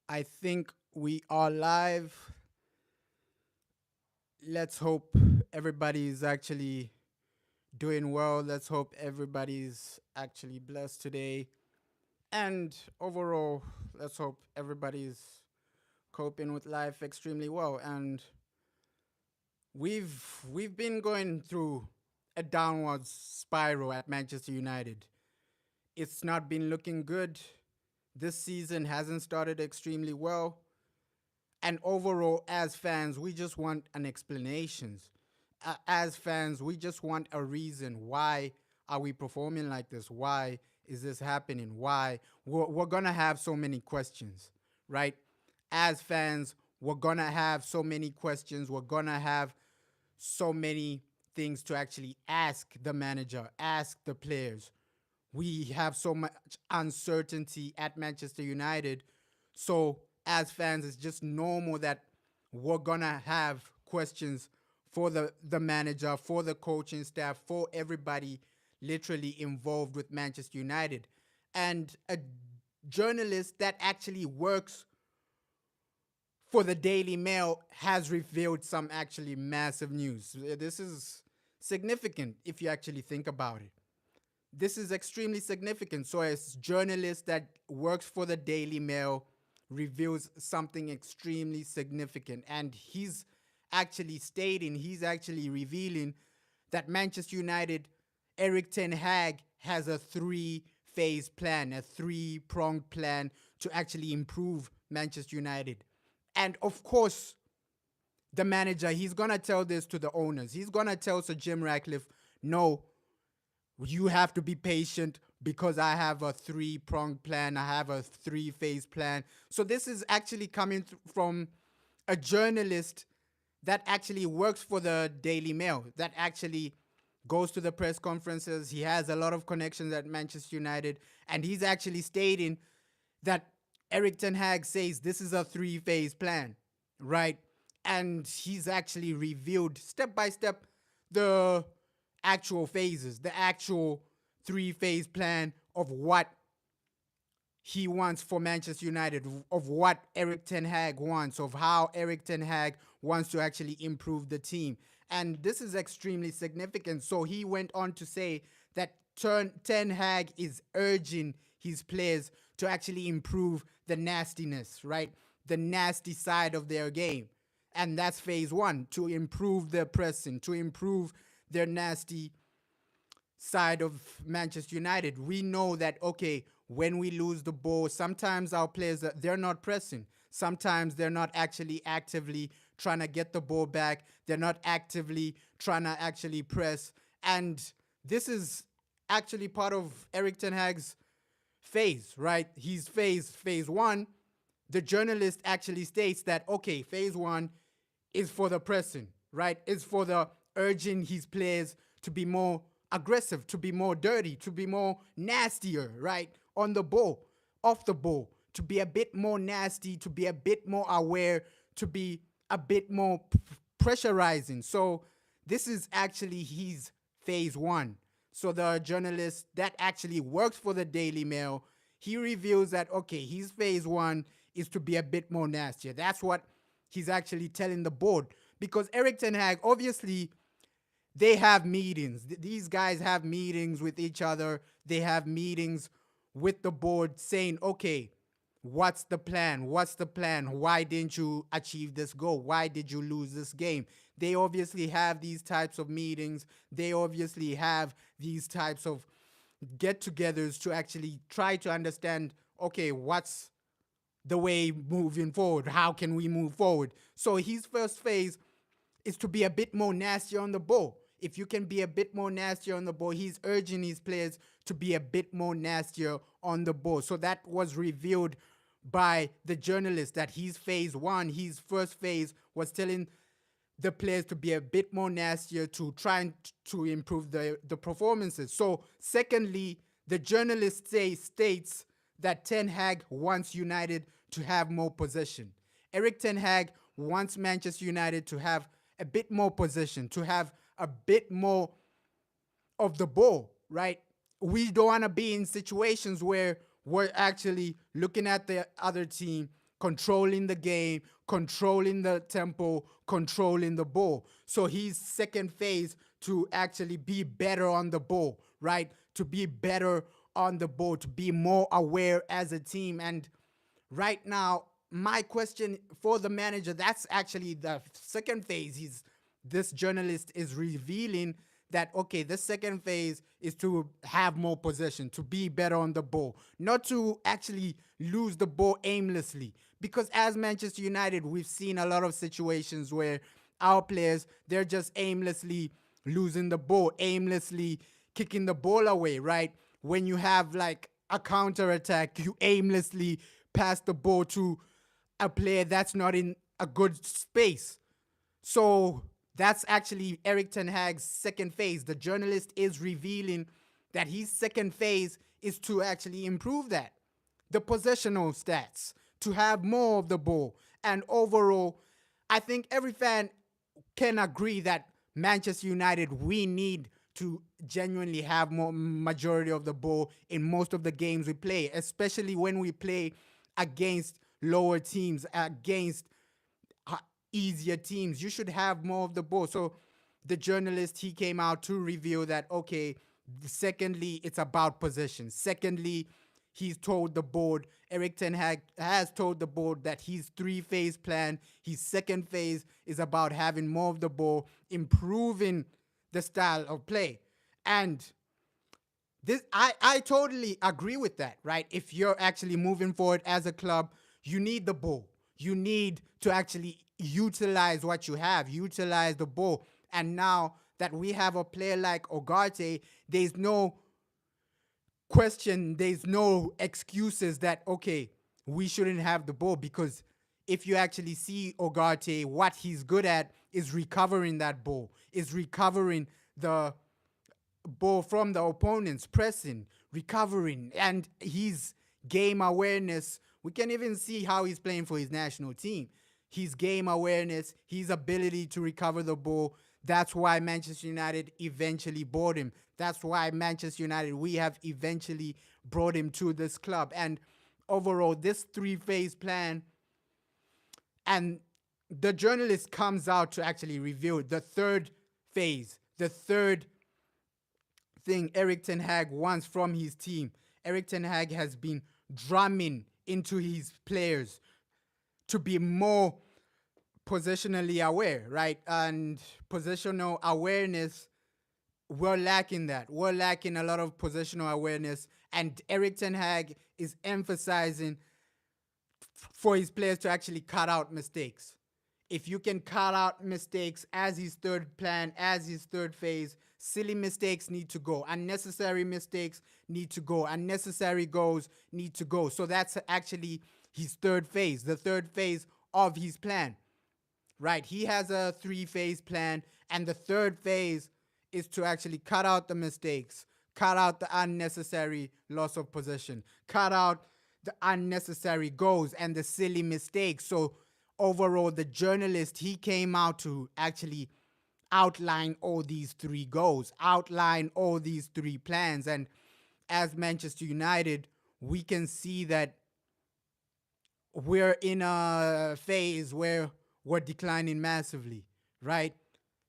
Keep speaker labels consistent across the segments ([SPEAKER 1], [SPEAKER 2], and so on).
[SPEAKER 1] I think we are live. Let's hope everybody's actually doing well. Let's hope everybody's actually blessed today. And overall, let's hope everybody's coping with life extremely well. And we've been going through a downward spiral at Manchester United. It's not been looking good. This season hasn't started extremely well. And overall, as fans, we just want an explanation. As fans, we just want a reason. Why are we performing like this? Why is this happening? Why? We're going to have so many questions, right? As fans, we're going to have so many questions. We're going to have so many things to actually ask the manager, ask the players. We have so much uncertainty at Manchester United. So, as fans, it's just normal that we're going to have questions for the manager, for the coaching staff, for everybody literally involved with Manchester United. And a journalist that actually works for the Daily Mail has revealed some actually massive news. This is significant if you actually think about it. This is extremely significant. So, a journalist that works for the Daily Mail reveals something extremely significant, and he's actually revealing that Manchester United, Erik Ten Hag, has a three-phase plan, a three-pronged plan to actually improve Manchester United. And of course, the manager, he's gonna tell this to the owners. He's gonna tell Sir Jim Ratcliffe, no, you have to be patient because I have a three-pronged plan. I have a three-phase plan. So this is actually coming from a journalist that actually works for the Daily Mail, that actually goes to the press conferences. He has a lot of connections at Manchester United, and he's actually stating that Erik Ten Hag says this is a three-phase plan, right? And he's actually revealed step by step the actual phases, the actual three-phase plan of what he wants for Manchester United, of what Erik Ten Hag wants, of how Erik Ten Hag wants to actually improve the team. And this is extremely significant. So he went on to say that Ten Hag is urging his players to actually improve the nastiness, right? The nasty side of their game. And that's phase one, to improve their pressing, to improve their nasty side of Manchester United. We know that, okay, when we lose the ball, sometimes our players, they're not pressing. Sometimes they're not actually actively trying to get the ball back. They're not actively trying to actually press. And this is actually part of Erik Ten Hag's phase, right? He's phase one. The journalist actually states that, okay, phase one is for the pressing, right? It's for the urging his players to be more aggressive, to be more dirty, to be more nastier, right? On the ball, off the ball, to be a bit more nasty, to be a bit more aware, to be a bit more pressurizing. So this is actually his phase one. So the journalist that actually works for the Daily Mail, he reveals that, okay, his phase one is to be a bit more nastier. That's what he's actually telling the board. Because Erik Ten Hag, obviously, they have meetings. These guys have meetings with each other. They have meetings with the board saying, okay, what's the plan? What's the plan? Why didn't you achieve this goal? Why did you lose this game? They obviously have these types of meetings. They obviously have these types of get togethers to actually try to understand, okay, what's the way moving forward? How can we move forward? So his first phase is to be a bit more nasty on the ball. If you can be a bit more nastier on the ball, he's urging his players to be a bit more nastier on the ball. So that was revealed by the journalist, that his phase one, his first phase, was telling the players to be a bit more nastier to try and to improve the performances. So secondly, the journalist states that Ten Hag wants United to have more possession. Erik Ten Hag wants Manchester United to have a bit more possession, to have a bit more of the ball, right? We don't want to be in situations where we're actually looking at the other team controlling the game, controlling the tempo, controlling the ball. So he's second phase to actually be better on the ball, right? To be better on the ball, to be more aware as a team. And right now, my question for the manager, that's actually the second phase. This journalist is revealing that okay, the second phase is to have more possession, to be better on the ball, not to actually lose the ball aimlessly. Because as Manchester United, we've seen a lot of situations where our players, they're just aimlessly losing the ball, aimlessly kicking the ball away, right? When you have like a counter attack, you aimlessly pass the ball to a player that's not in a good space. So that's actually Erik Ten Hag's second phase. The journalist is revealing that his second phase is to actually improve that. The possessional stats, to have more of the ball. And overall, I think every fan can agree that Manchester United, we need to genuinely have more majority of the ball in most of the games we play, especially when we play against lower teams, against easier teams. You should have more of the ball. So the journalist, he came out to reveal that, okay, secondly, it's about possession. Secondly, he's told the board, Erik Ten Hag has told the board that his three-phase plan, his second phase is about having more of the ball, improving the style of play. And this, I totally agree with that, right? If you're actually moving forward as a club, you need the ball. You need to actually utilize what you have, utilize the ball. And now that we have a player like Ugarte, there's no question, there's no excuses that, okay, we shouldn't have the ball. Because if you actually see Ugarte, what he's good at is recovering that ball, is recovering the ball from the opponents, pressing, recovering, and his game awareness. We can even see how he's playing for his national team. His game awareness, his ability to recover the ball. That's why Manchester United eventually bought him. That's why Manchester United, we have eventually brought him to this club. And overall, this three-phase plan, and the journalist comes out to actually reveal the third phase, the third thing Erik Ten Hag wants from his team. Erik Ten Hag has been drumming into his players to be more positionally aware, right? And positional awareness, we're lacking that. We're lacking a lot of positional awareness. And Erik Ten Hag is emphasizing for his players to actually cut out mistakes. If you can cut out mistakes as his third plan, as his third phase, silly mistakes need to go. Unnecessary mistakes need to go. Unnecessary goals need to go. So that's actually his third phase, the third phase of his plan, right? He has a three-phase plan, and the third phase is to actually cut out the mistakes, cut out the unnecessary loss of possession, cut out the unnecessary goals and the silly mistakes. So overall, the journalist, he came out to actually outline all these three goals, outline all these three plans. And as Manchester United, we can see that we're in a phase where we're declining massively, right?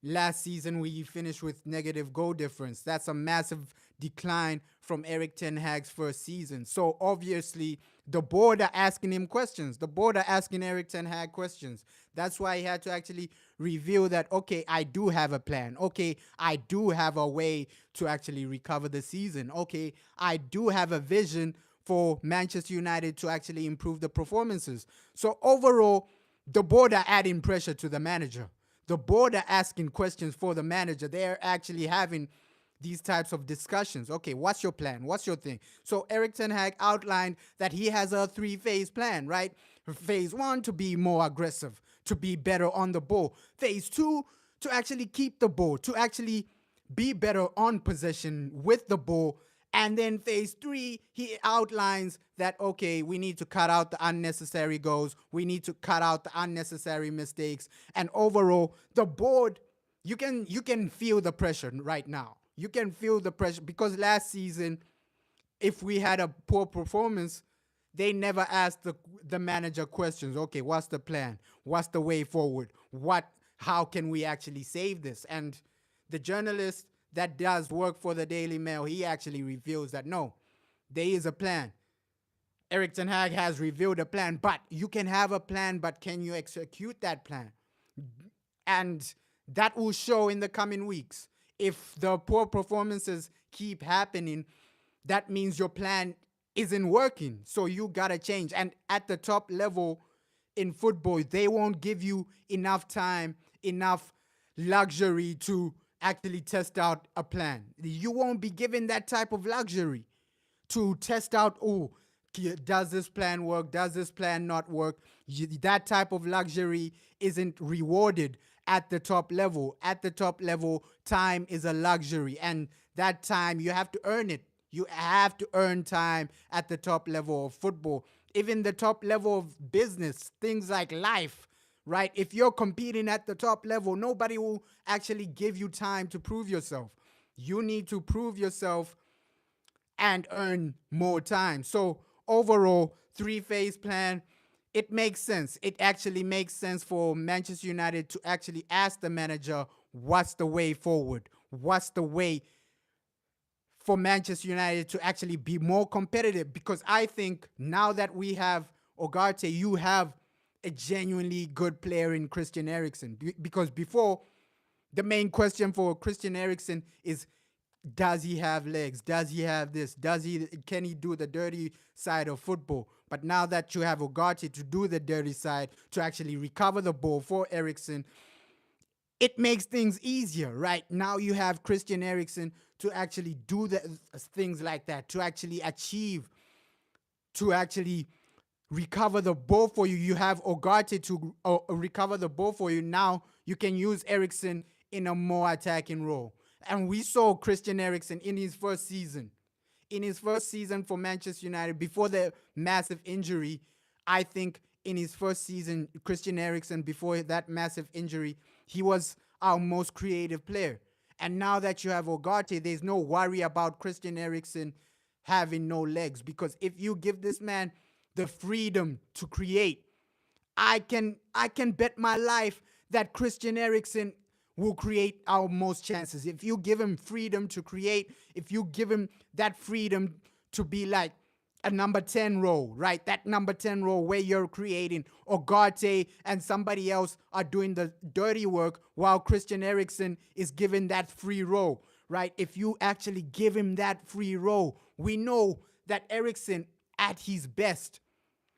[SPEAKER 1] Last season, we finished with negative goal difference. That's a massive decline from Erik Ten Hag's first season. So obviously, the board are asking him questions. The board are asking Erik Ten Hag questions. That's why he had to actually reveal that, okay, I do have a plan. Okay, I do have a way to actually recover the season. Okay, I do have a vision for Manchester United to actually improve the performances. So overall, the board are adding pressure to the manager. The board are asking questions for the manager. They're actually having these types of discussions. Okay, what's your plan? What's your thing? So Erik Ten Hag outlined that he has a three-phase plan, right? Phase one, to be more aggressive, to be better on the ball. Phase two, to actually keep the ball, to actually be better on possession with the ball. And then phase three, he outlines that, okay, we need to cut out the unnecessary goals. We need to cut out the unnecessary mistakes. And overall, the board, you can feel the pressure right now. You can feel the pressure because last season, if we had a poor performance, they never asked the manager questions. Okay, what's the plan? What's the way forward? How can we actually save this? And the journalist that does work for the Daily Mail, he actually reveals that no, there is a plan. Erik Ten Hag has revealed a plan, but you can have a plan, but can you execute that plan? And that will show in the coming weeks. If the poor performances keep happening, that means your plan isn't working. So you got to change. And at the top level in football, they won't give you enough time, enough luxury to actually test out a plan. You won't be given that type of luxury to test out, oh, does this plan work? Does this plan not work? That type of luxury isn't rewarded at the top level. At the top level, time is a luxury, and that time you have to earn it. You have to earn time at the top level of football. Even the top level of business, things like life, right? If you're competing at the top level, nobody will actually give you time to prove yourself. You need to prove yourself and earn more time. So overall, three-phase plan, it makes sense. It actually makes sense for Manchester United to actually ask the manager, what's the way forward? What's the way for Manchester United to actually be more competitive? Because I think now that we have Ugarte, you have a genuinely good player in Christian Eriksen. Because before, the main question for Christian Eriksen is, does he have legs? Does he have this? Can he do the dirty side of football? But now that you have Ugarte to do the dirty side, to actually recover the ball for Eriksen, it makes things easier, right? Now you have Christian Eriksen to actually do the things like that, to actually achieve, to actually recover the ball for you. You have Ugarte to recover the ball for you. Now you can use Eriksen in a more attacking role. And we saw Christian Eriksen in his first season. In his first season for Manchester United, before the massive injury, I think in his first season, Christian Eriksen, before that massive injury, he was our most creative player. And now that you have Ugarte, there's no worry about Christian Eriksen having no legs. Because if you give this man the freedom to create, I can bet my life that Christian Eriksen will create our most chances. If you give him freedom to create, if you give him that freedom to be like a number 10 role, right? That number 10 role where you're creating, Ugarte and somebody else are doing the dirty work while Christian Eriksen is given that free role, right? If you actually give him that free role, we know that Eriksen at his best,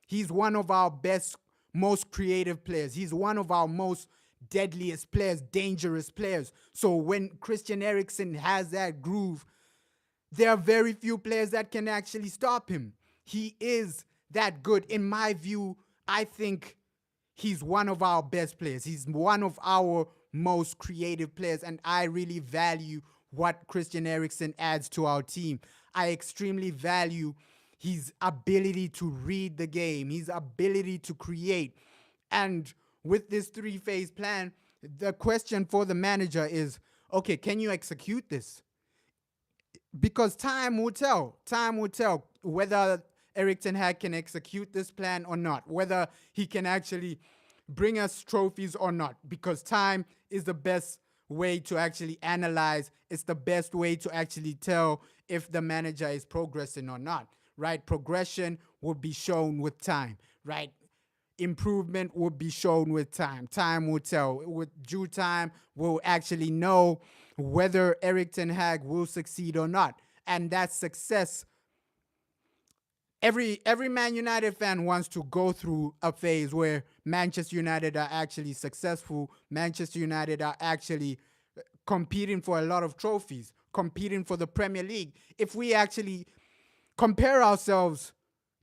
[SPEAKER 1] he's one of our best, most creative players. He's one of our most deadliest players, dangerous players. So when Christian Eriksen has that groove, there are very few players that can actually stop him. He is that good. In my view, I think he's one of our best players. He's one of our most creative players, and I really value what Christian Eriksen adds to our team. I extremely value his ability to read the game, his ability to create. And with this three-phase plan, the question for the manager is, okay, can you execute this? Because time will tell. Time will tell whether Erik Ten Hag can execute this plan or not, whether he can actually bring us trophies or not, because time is the best way to actually analyze. It's the best way to actually tell if the manager is progressing or not, right? Progression will be shown with time, right? Improvement will be shown with time. Time will tell. With due time, we'll actually know whether Erik Ten Hag will succeed or not. And that success, every Man United fan wants to go through a phase where Manchester United are actually successful. Manchester United are actually competing for a lot of trophies, competing for the Premier League. If we actually compare ourselves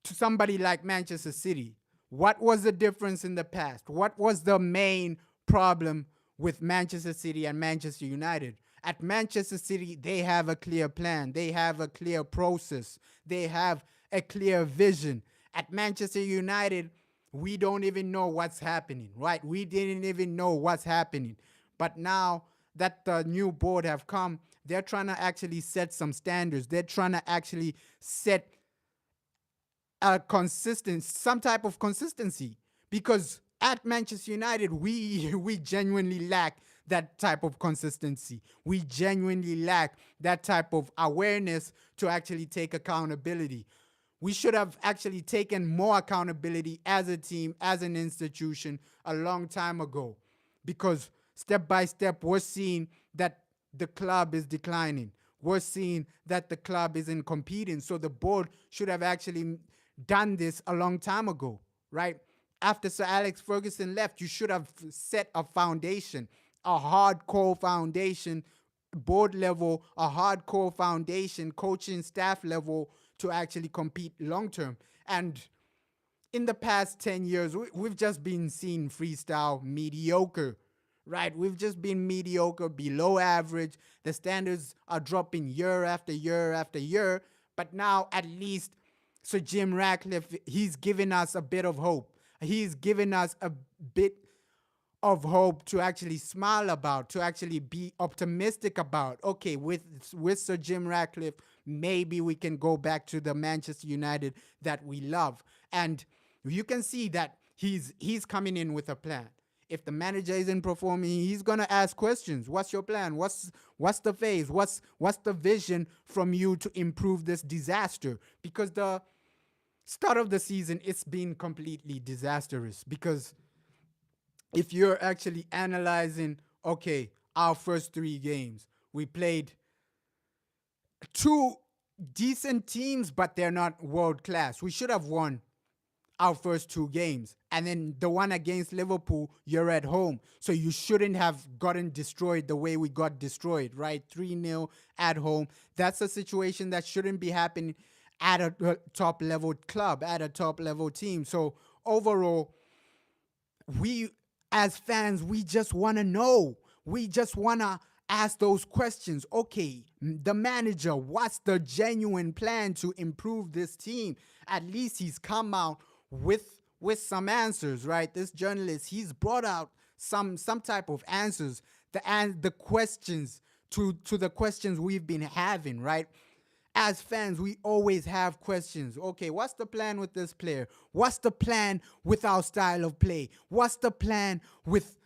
[SPEAKER 1] to somebody like Manchester City, what was the difference in the past? What was the main problem with Manchester City and Manchester United? At Manchester City, they have a clear plan. They have a clear process. They have a clear vision. At Manchester United, we don't even know what's happening, right? We didn't even know what's happening. But now that the new board have come, they're trying to actually set some standards. They're trying to actually set some type of consistency, because at Manchester United we genuinely lack that type of consistency. We genuinely lack that type of awareness to actually take accountability. We should have actually taken more accountability as a team, as an institution, a long time ago, because step by step we're seeing that the club is declining. We're seeing that the club isn't competing. So the board should have actually done this a long time ago, right? After Sir Alex Ferguson left, you should have set a foundation, a hardcore foundation, board level, a hardcore foundation, coaching staff level, to actually compete long term. And in the past 10 years, we've just been seeing freestyle mediocre, right? We've just been mediocre, below average. The standards are dropping year after year after year. But now, at least, Sir Jim Ratcliffe, he's given us a bit of hope. He's given us a bit of hope to actually smile about, to actually be optimistic about. Okay, with Sir Jim Ratcliffe, maybe we can go back to the Manchester United that we love. And you can see that he's coming in with a plan. If the manager isn't performing, he's gonna ask questions. What's your plan? What's the phase? What's the vision from you to improve this disaster? Because the start of the season, it's been completely disastrous. Because if you're actually analyzing, okay, our first 3 games, we played 2 decent teams, but they're not world class. We should have won our first 2 games. And then the one against Liverpool, you're at home. So you shouldn't have gotten destroyed the way we got destroyed, right? 3-0 at home. That's a situation that shouldn't be happening at a top level club, at a top level team. So overall, we as fans, we just want to know. We just want to ask those questions. Okay, the manager, what's the genuine plan to improve this team? At least he's come out with some answers, right? This journalist, he's brought out some type of answers, the questions to the questions we've been having, right? As fans, we always have questions. Okay, what's the plan with this player? What's the plan with our style of play? What's the plan with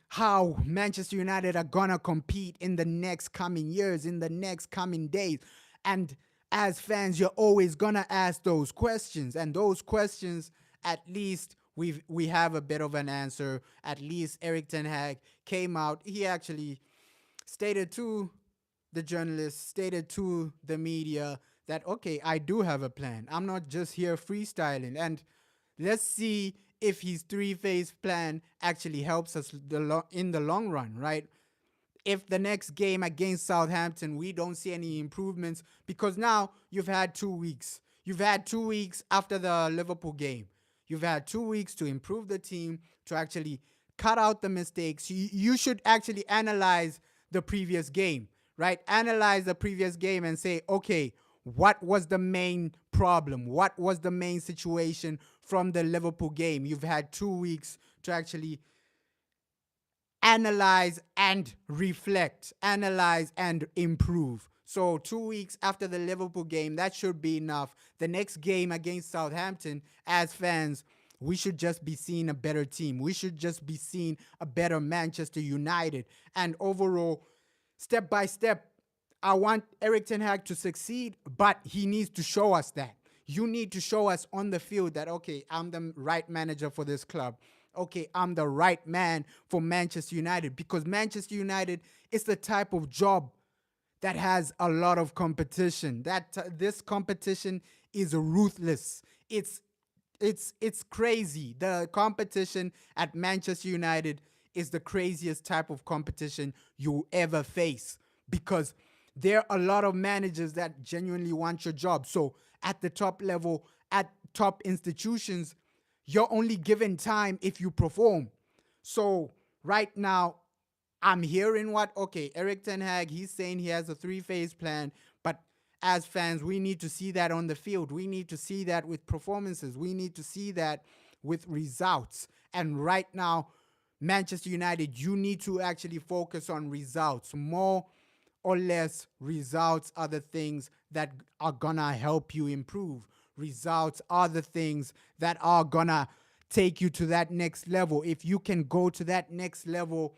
[SPEAKER 1] how Manchester United are gonna compete in the next coming years, in the next coming days? And as fans, you're always gonna ask those questions. And those questions, at least we have a bit of an answer. At least Erik Ten Hag came out. He actually stated to the journalist, stated to the media that, okay, I do have a plan. I'm not just here freestyling. And let's see if his 3-phase plan actually helps us in the long run, right? If the next game against Southampton, we don't see any improvements, because now you've had 2 weeks. You've had 2 weeks after the Liverpool game. You've had 2 weeks to improve the team, to actually cut out the mistakes. You should actually analyze the previous game, right? Analyze the previous game and say, okay, what was the main problem? What was the main situation from the Liverpool game? You've had 2 weeks to actually analyze and reflect, analyze and improve. So 2 weeks after the Liverpool game, that should be enough. The next game against Southampton, as fans, we should just be seeing a better team. We should just be seeing a better Manchester United. And overall, step by step, I want Erik Ten Hag to succeed, but he needs to show us that. You need to show us on the field that, okay, I'm the right manager for this club. Okay, I'm the right man for Manchester United, because Manchester United is the type of job that has a lot of competition. This competition is ruthless. It's crazy. The competition at Manchester United is the craziest type of competition you ever face, because there are a lot of managers that genuinely want your job. So at the top level, at top institutions, you're only given time if you perform. So right now, I'm hearing Erik Ten Hag, he's saying he has a 3-phase plan, but as fans, we need to see that on the field. We need to see that with performances. We need to see that with results. And right now, Manchester United, you need to actually focus on results. More or less results are the things that are gonna help you improve. Results are the things that are gonna take you to that next level. If you can go to that next level,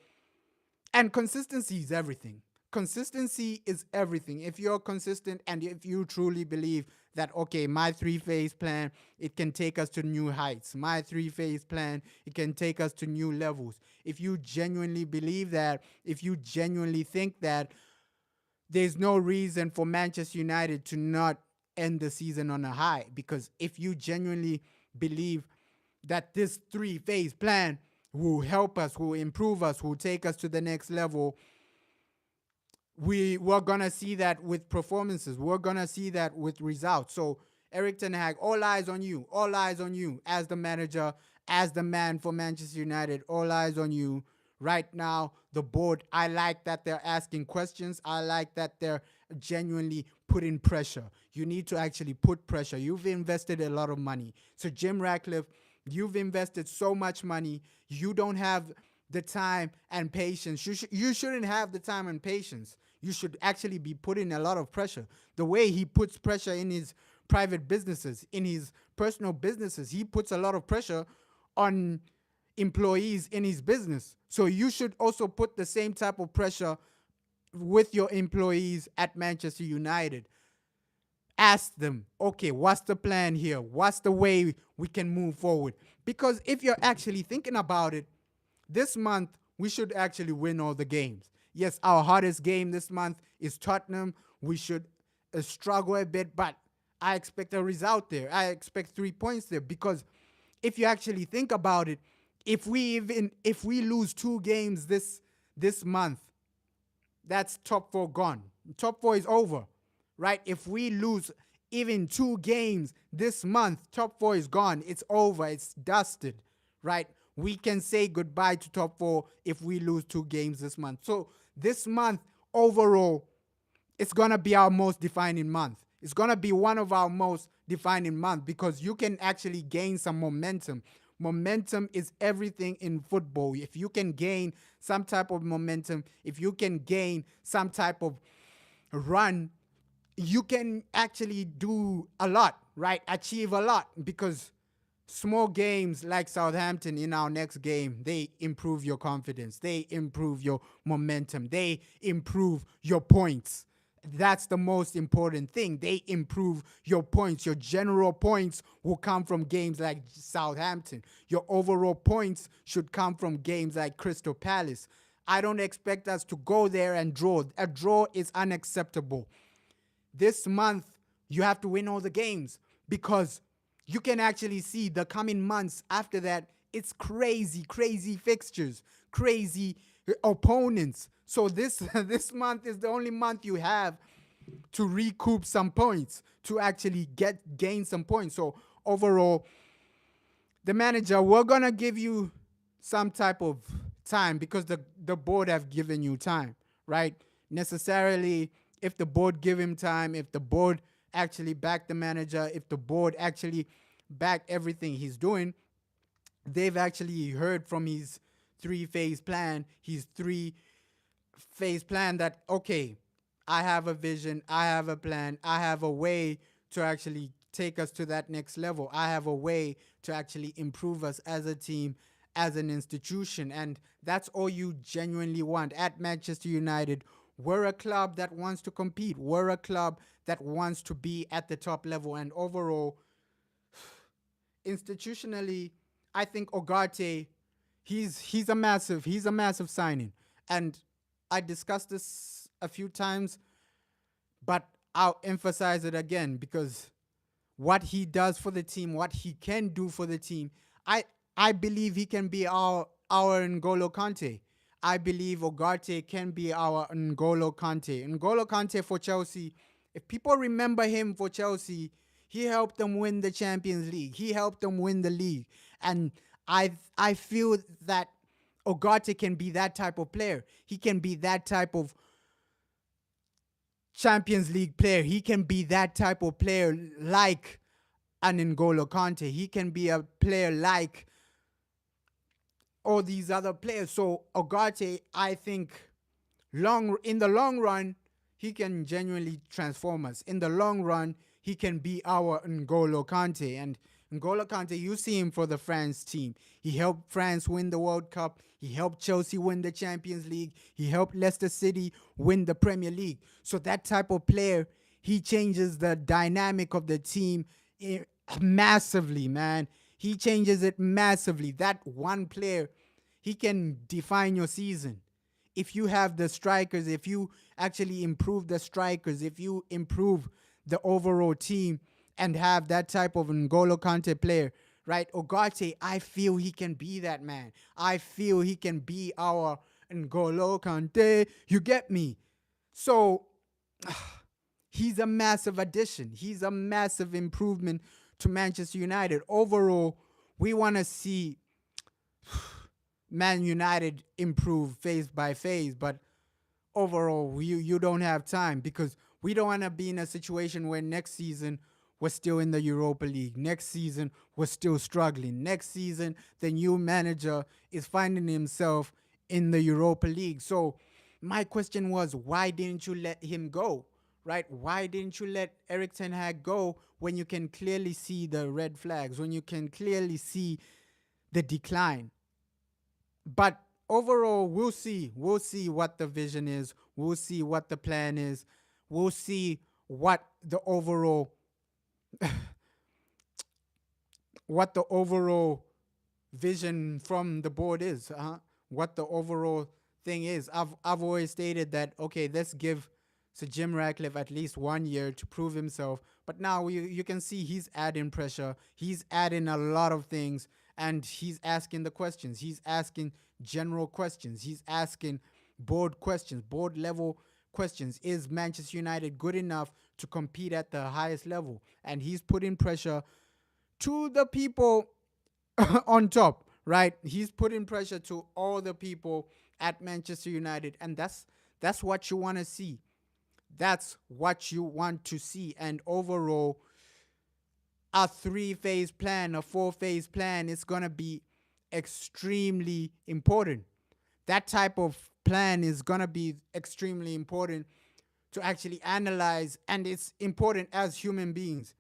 [SPEAKER 1] and consistency is everything. Consistency is everything. If you're consistent and if you truly believe that, okay, my three-phase plan, it can take us to new heights. My three-phase plan, it can take us to new levels. If you genuinely believe that, if you genuinely think that, there's no reason for Manchester United to not end the season on a high. Because if you genuinely believe that this three-phase plan will help us, will improve us, will take us to the next level, we're going to see that with performances. We're going to see that with results. So, Erik Ten Hag, all eyes on you. All eyes on you as the manager, as the man for Manchester United. All eyes on you. Right now, the board, I like that they're asking questions. I like that they're genuinely putting pressure. You need to actually put pressure. You've invested a lot of money. So, Jim Ratcliffe, you've invested so much money. You don't have the time and patience. You shouldn't have the time and patience. You should actually be putting a lot of pressure. The way he puts pressure in his private businesses, in his personal businesses, he puts a lot of pressure on employees in his business. So you should also put the same type of pressure with your employees at Manchester United. Ask them, okay, what's the plan here? What's the way we can move forward? Because if you're actually thinking about it, this month, we should actually win all the games. Yes, our hardest game this month is Tottenham. We should struggle a bit, but I expect a result there. I expect 3 points there, because if you actually think about it, if we lose 2 games this month, that's top 4 gone. Top 4 is over, right? If we lose even 2 games this month, top 4 is gone. It's over. It's dusted, right? We can say goodbye to top 4 if we lose 2 games this month. So this month, overall, it's going to be our most defining month. It's going to be one of our most defining months, because you can actually gain some momentum. Momentum is everything in football. If you can gain some type of momentum, if you can gain some type of run, you can actually do a lot, right? Achieve a lot, because small games like Southampton in our next game, they improve your confidence. They improve your momentum. They improve your points. That's the most important thing. They improve your points. Your general points will come from games like Southampton. Your overall points should come from games like Crystal Palace. I don't expect us to go there and draw. A draw is unacceptable. This month, you have to win all the games, because you can actually see the coming months after that, it's crazy, crazy fixtures, crazy opponents. So this month is the only month you have to recoup some points, to actually gain some points. So overall, the manager, we're going to give you some type of time, because the board have given you time, right? Necessarily, if the board give him time, if the board actually back the manager, if the board actually back everything he's doing, they've actually heard from his 3-phase plan, his 3-phase plan, that, okay, I have a vision, I have a plan, I have a way to actually take us to that next level. I have a way to actually improve us as a team, as an institution. And that's all you genuinely want at Manchester United. We're a club that wants to compete. We're a club that wants to be at the top level. And overall, institutionally, I think Ugarte, he's a massive signing. And I discussed this a few times, but I'll emphasize it again, because what he does for the team, what he can do for the team, I believe he can be our N'Golo Kante. I believe Ugarte can be our N'Golo Kante. N'Golo Kante for Chelsea, if people remember him for Chelsea, he helped them win the Champions League. He helped them win the league. And I feel that Ugarte can be that type of player. He can be that type of Champions League player. He can be that type of player like an N'Golo Kante. He can be a player like all these other players. So Ugarte, I think, in the long run, he can genuinely transform us. In the long run, he can be our N'Golo Kante. And N'Golo Kante, you see him for the France team. He helped France win the World Cup. He helped Chelsea win the Champions League. He helped Leicester City win the Premier League. So that type of player, he changes the dynamic of the team massively, man. He changes it massively. That one player, he can define your season. If you have the strikers, if you actually improve the strikers, if you improve the overall team and have that type of N'Golo Kante player, right? Ugarte, I feel he can be that man. I feel he can be our N'Golo Kante. You get me? So he's a massive addition. He's a massive improvement to Manchester United. Overall, we want to see Man United improve phase by phase, but overall, you don't have time because we don't want to be in a situation where next season we're still in the Europa League. Next season, we're still struggling. Next season, the new manager is finding himself in the Europa League. So my question was, why didn't you let him go? Right? Why didn't you let Erik Ten Hag go when you can clearly see the red flags, when you can clearly see the decline? But overall, we'll see. We'll see what the vision is. We'll see what the plan is. We'll see what the overall vision from the board is. What the overall thing is. I've always stated that, okay, let's give Sir Jim Ratcliffe at least 1 year to prove himself. But now you can see he's adding pressure. He's adding a lot of things. And he's asking the questions. He's asking general questions. He's asking board questions, board level questions. Is Manchester United good enough to compete at the highest level? And he's putting pressure to the people on top, right? He's putting pressure to all the people at Manchester United. And that's what you want to see. That's what you want to see. And overall, a 3-phase plan, a 4-phase plan is going to be extremely important. That type of plan is going to be extremely important to actually analyze, and it's important as human beings.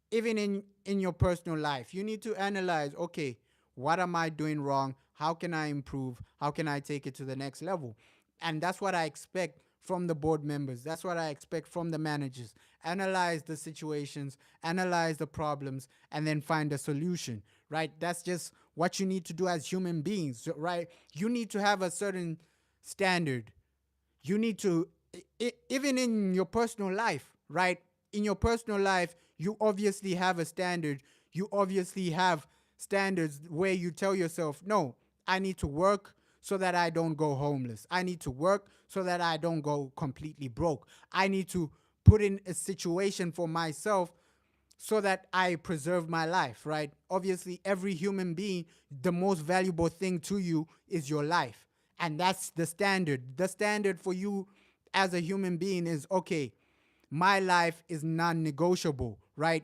[SPEAKER 1] Even in your personal life, you need to analyze, okay, what am I doing wrong? How can I improve? How can I take it to the next level? And that's what I expect from the board members. That's what I expect from the managers. Analyze the situations, analyze the problems, and then find a solution, right? That's just what you need to do as human beings, right? You need to have a certain standard. You need to, even in your personal life, right? In your personal life, you obviously have a standard. You obviously have standards where you tell yourself, no, I need to work so that I don't go homeless. I need to work so that I don't go completely broke. I need to put in a situation for myself so that I preserve my life, right? Obviously, every human being, the most valuable thing to you is your life. And that's the standard. The standard for you as a human being is, okay, my life is non-negotiable, right?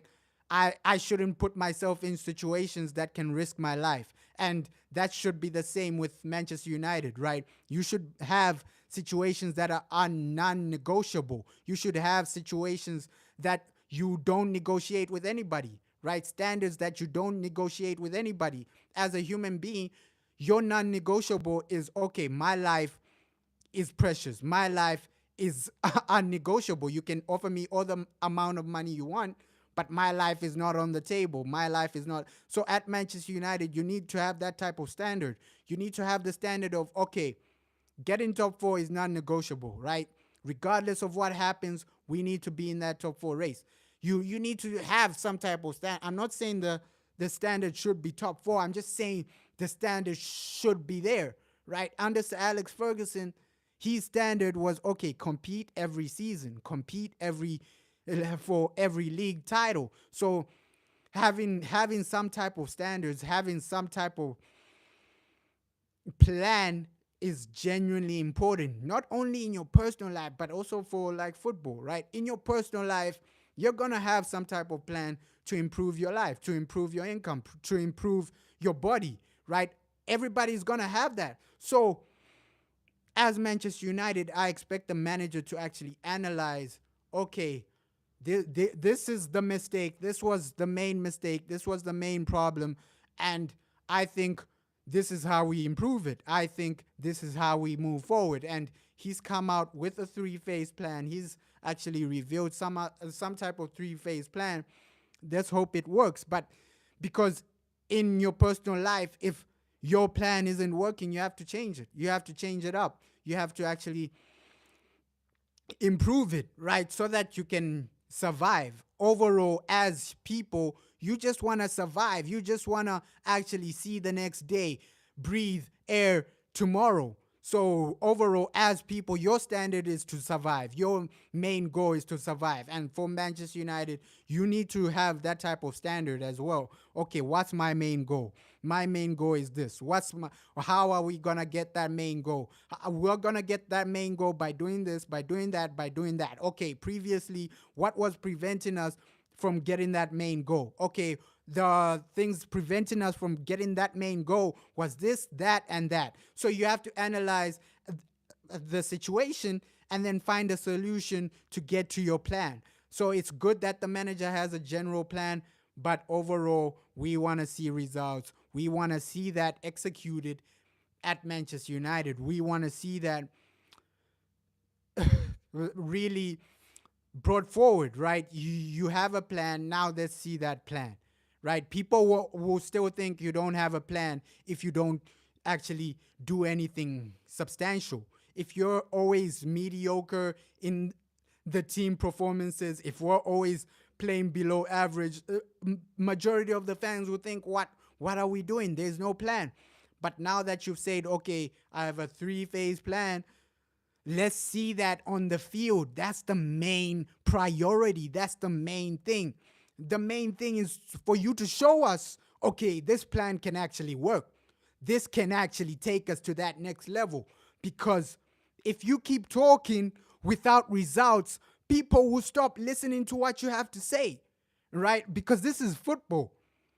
[SPEAKER 1] I shouldn't put myself in situations that can risk my life. And that should be the same with Manchester United, right? You should have situations that are non-negotiable. You should have situations that you don't negotiate with anybody, right? Standards that you don't negotiate with anybody. As a human being, your non-negotiable is, okay, my life is precious. My life is unnegotiable. You can offer me all the amount of money you want, but my life is not on the table. My life is not. So at Manchester United, you need to have that type of standard. You need to have the standard of, okay, getting top 4 is non-negotiable, right? Regardless of what happens, we need to be in that top 4 race. You need to have some type of standard. I'm not saying the standard should be top 4. I'm just saying the standard should be there, right? Under Sir Alex Ferguson, his standard was, okay, compete every season, compete for every league title. So having some type of standards, having some type of plan is genuinely important, not only in your personal life, but also for like football, right? In your personal life, you're going to have some type of plan to improve your life, to improve your income, to improve your body, right? Everybody's going to have that. So as Manchester United, I expect the manager to actually analyze, okay, This is the mistake. This was the main mistake. This was the main problem. And I think this is how we improve it. I think this is how we move forward. And he's come out with a three-phase plan. He's actually revealed some type of three-phase plan. Let's hope it works. But because in your personal life, if your plan isn't working, you have to change it. You have to change it up. You have to actually improve it, right? So that you can survive. Overall, as people, you just want to survive. You just want to actually see the next day, breathe air tomorrow. So overall, as people, your standard is to survive. Your main goal is to survive. And for Manchester United, you need to have that type of standard as well. Okay, what's my main goal? My main goal is this. How are we going to get that main goal? We're going to get that main goal by doing this, by doing that, by doing that. Okay, previously, what was preventing us from getting that main goal? Okay, the things preventing us from getting that main goal was this, that, and that. So you have to analyze the situation and then find a solution to get to your plan. So it's good that the manager has a general plan, but overall, we want to see results. We want to see that executed at Manchester United. We want to see that really brought forward, right? You have a plan. Now let's see that plan. Right? People will still think you don't have a plan if you don't actually do anything substantial. If you're always mediocre in the team performances, if we're always playing below average, majority of the fans will think, what are we doing? There's no plan. But now that you've said, okay, I have a three-phase plan, let's see that on the field. That's the main priority. That's the main thing. The main thing is for you to show us, okay, this plan can actually work. This can actually take us to that next level. Because if you keep talking without results, people will stop listening to what you have to say, right? Because this is football.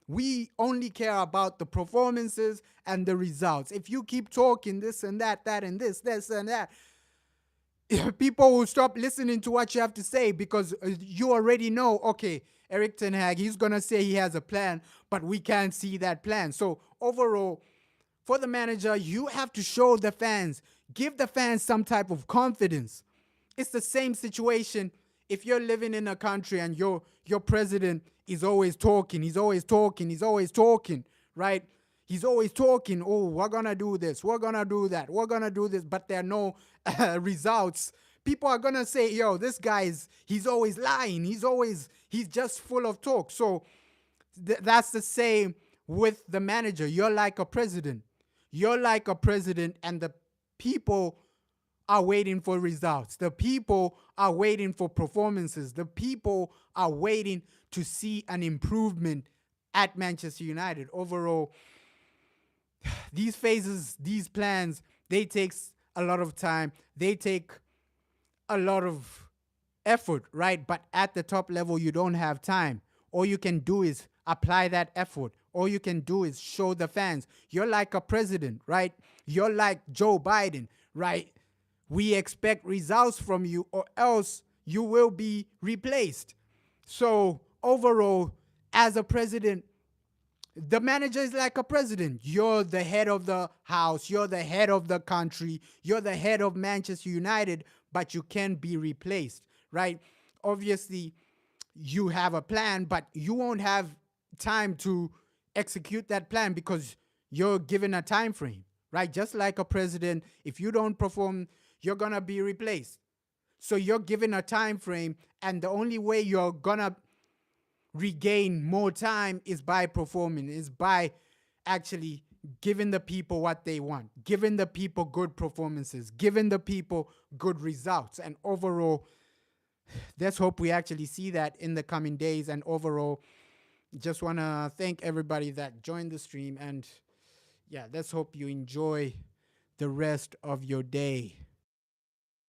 [SPEAKER 1] We only care about the performances and the results. If you keep talking this and that and this and that, people will stop listening to what you have to say because you already know, okay, Erik Ten Hag, he's going to say he has a plan, but we can't see that plan. So overall, for the manager, you have to show the fans, give the fans some type of confidence. It's the same situation if you're living in a country and your president is always talking, right? He's always talking, oh, we're going to do this, we're going to do that, we're going to do this, but there are no results. People are going to say, yo, this guy he's always lying. He's just full of talk. So that's the same with the manager. You're like a president. You're like a president and the people are waiting for results. The people are waiting for performances. The people are waiting to see an improvement at Manchester United. Overall, these phases, these plans, they take a lot of time. They take a lot of effort, right? But at the top level, you don't have time. All you can do is apply that effort. All you can do is show the fans. You're like a president, right? You're like Joe Biden, right? We expect results from you or else you will be replaced. So overall, as a president, the manager is like a president. You're the head of the house. You're the head of the country. You're the head of Manchester United, but you can be replaced, right? Obviously, you have a plan, but you won't have time to execute that plan because you're given a time frame, right? Just like a president, if you don't perform, you're going to be replaced. So you're given a time frame, and the only way you're going to regain more time is by performing, is by actually giving the people what they want, giving the people good performances, giving the people good results. And overall, let's hope we actually see that in the coming days. And overall, just want to thank everybody that joined the stream. And yeah, let's hope you enjoy the rest of your day.